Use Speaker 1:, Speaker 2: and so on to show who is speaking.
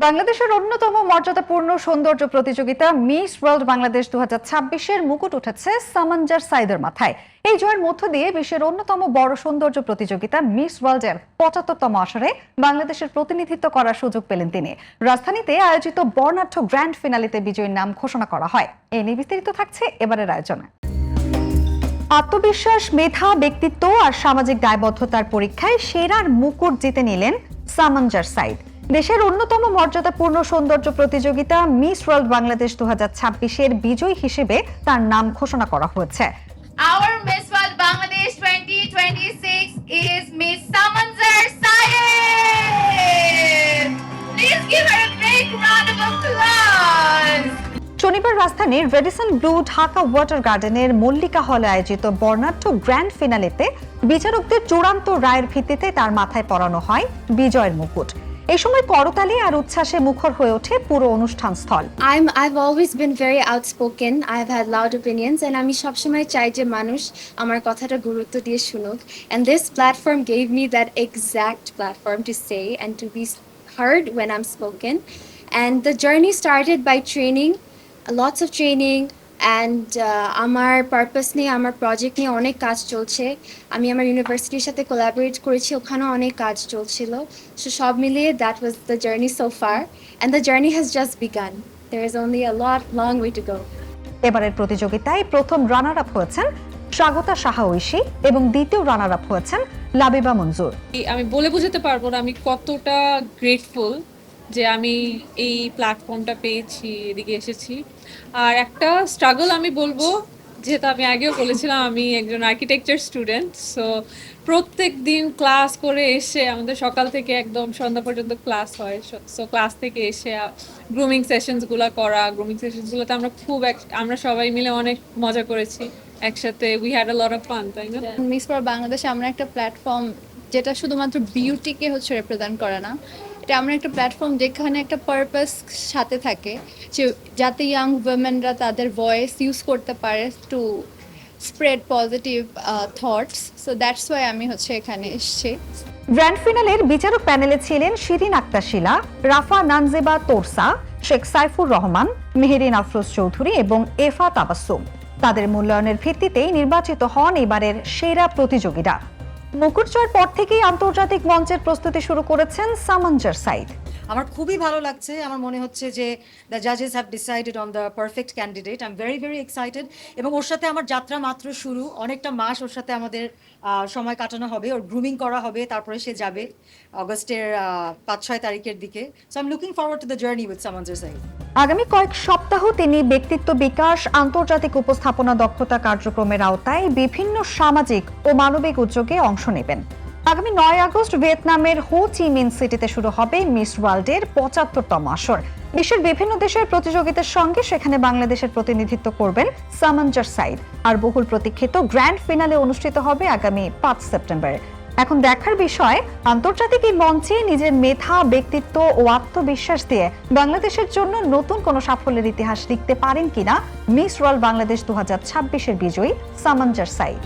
Speaker 1: বাংলাদেশের অন্যতম মর্যাদাপূর্ণ সৌন্দর্য প্রতিযোগিতা মিস ওয়ার্ল্ড বাংলাদেশ 2026-এর মুকুট উঠেছে সামাঞ্জার সাইদের মাথায়। এই জয়ের মধ্য দিয়ে বিশ্বের অন্যতম বড় সৌন্দর্য প্রতিযোগিতা মিস ওয়ার্ল্ডের 75তম আসরে বাংলাদেশের প্রতিনিধিত্ব করার সুযোগ পেলেন তিনি। রাজধানীতে আয়োজিত বর্ণাঢ্য গ্র্যান্ড ফিনালেতে বিজয়ীর নাম ঘোষণা করা হয়। এই নিয়ে বিস্তারিত থাকছে এবারের আয়োজনে। আত্মবিশ্বাস, মেধা, ব্যক্তিত্ব আর সামাজিক দায়বদ্ধতার পরীক্ষায় সেরার মুকুট জিতে নিলেন সামাঞ্জার সাইদ। দেশের অন্যতম মর্যাদাপূর্ণ সৌন্দর্য প্রতিযোগিতা মিস ওয়ার্ল্ড বাংলাদেশ 2026-এর বিজয়ী হিসেবে তার নাম ঘোষণা করা হয়েছে।
Speaker 2: Our Miss World Bangladesh 2026 is Miss Samanzar Syed. Please give her a big round of applause.
Speaker 1: শনিবার রাজধানীর রেডিসন ব্লু ঢাকা ওয়াটার গার্ডেনের মল্লিকা হলে আয়োজিত বর্ণাঢ্য গ্র্যান্ড ফিনালেতে বিচারকদের চূড়ান্ত রায়ের ভিত্তিতে তার মাথায় পরানো হয় বিজয়ের মুকুট। এই সময় করতালি আর উচ্ছ্বাসে মুখর হয়ে ওঠে পুরো অনুষ্ঠান স্থল।
Speaker 3: I've always been very outspoken. I've had loud opinions and আমি সবসময় চাই যে মানুষ আমার কথাটা গুরুত্ব দিয়ে শুনুক, and this platform gave me that exact platform to say and to be heard when I'm spoken. And the journey started by training, lots of training, and আমার পারপাস নিয়ে, আমার প্রজেক্ট নিয়ে অনেক কাজ চলছে। আমি আমার ইউনিভার্সিটির সাথে কোলাবোরেট করেছি, ওখানেও অনেক কাজ চলছিল। সো সব মিলিয়ে that was the journey so far, and the journey has just begun. There is only a long way to go.
Speaker 1: এবারের প্রতিযোগিতায় প্রথম রানার আপ হয়েছেন স্বাগতা সাহা ঐশী এবং দ্বিতীয় রানার আপ হয়েছেন লাবিবা মঞ্জুর।
Speaker 4: আমি বলে বোঝাতে পারবো না আমি কতটা গ্রেটফুল যে আমি এই প্ল্যাটফর্মটা পেয়েছি, এদিকে এসেছি। আর একটা স্ট্রাগল আমি বলবো, যেহেতু আমি আগেও বলেছিলাম আমি একজন আর্কিটেকচার স্টুডেন্ট, সো প্রত্যেক দিন ক্লাস করে এসে আমাদের সকাল থেকে একদম সন্ধ্যা পর্যন্ত ক্লাস হয়। সো ক্লাস থেকে এসে গ্রুমিং সেশনসগুলো করা, গ্রুমিং সেশনসগুলোতে আমরা সবাই মিলে অনেক মজা করেছি একসাথে। We had a lot of fun, তাই না?
Speaker 5: মিস ওয়ার্ল্ড বাংলাদেশে আমরা একটা প্ল্যাটফর্ম যেটা শুধুমাত্র বিউটিকে রিপ্রেজেন্ট করে না, এটা আমরা একটা প্ল্যাটফর্ম যেখানে একটা পারপাস সাথে থাকে, যে যাতে ইয়াং উইমেনরা তাদের ভয়েস ইউজ করতে পারে to spread positive thoughts. So that's why আমি এখানে এসেছি।
Speaker 1: গ্র্যান্ড ফিনালের বিচারক প্যানেলে ছিলেন শিরিন আক্তার শিলা, রাফা নানজেবা তোরসা, শেখ সাইফুর রহমান, মেহেরিন আফরোজ চৌধুরী এবং এফা তাবাসসুম। তাদের মূল্যায়নের ভিত্তিতেই নির্বাচিত হন এবারের সেরা প্রতিযোগীরা। মুকুট জয়ের পর থেকেই আন্তর্জাতিক মঞ্চের প্রস্তুতি শুরু করেছেন সামাঞ্জার সাইদ।
Speaker 6: আমার খুবই ভালো লাগছে। আমার মনে হচ্ছে যে দ্য জাজেস have decided on the perfect candidate. I am very very excited. এবং ওর সাথে আমার যাত্রা মাত্র শুরু, অনেকটা মাস ওর সাথে আমাদের সময় কাটানো হবে, ওর গ্রুমিং করা হবে, তারপরে সে যাবে অগস্টের 5-6 তারিখের দিকে। So I am looking forward to the journey with সামাঞ্জার সাইদ।
Speaker 1: আগামী কয়েক সপ্তাহ তিনি ব্যক্তিত্ব বিকাশ, আন্তর্জাতিক উপস্থাপনা দক্ষতা কার্যক্রমের আওতায় বিভিন্ন সামাজিক ও মানবিক উদ্যোগে অংশ নেবেন। আগামী 9 আগস্ট ভিয়েতনামের হো চি মিন সিটিতে শুরু হবে মিস ওয়ার্ল্ডের 75তম আসর। বিশ্বের বিভিন্ন দেশের প্রতিযোগিতার সঙ্গে সেখানে বাংলাদেশের প্রতিনিধিত্ব করবেন সামাঞ্জার সাইদ। আর বহুল প্রতীক্ষিত গ্র্যান্ড ফিনালে অনুষ্ঠিত হবে আগামী 5 সেপ্টেম্বর। এখন দেখার বিষয়, আন্তর্জাতিক এই মঞ্চে নিজের মেধা, ব্যক্তিত্ব ও আত্মবিশ্বাস দিয়ে বাংলাদেশের জন্য নতুন কোনো সাফল্যের ইতিহাস লিখতে পারেন কিনা মিস ওয়ার্ল্ড বাংলাদেশ 2026-এর বিজয়ী সামাঞ্জার সাইদ।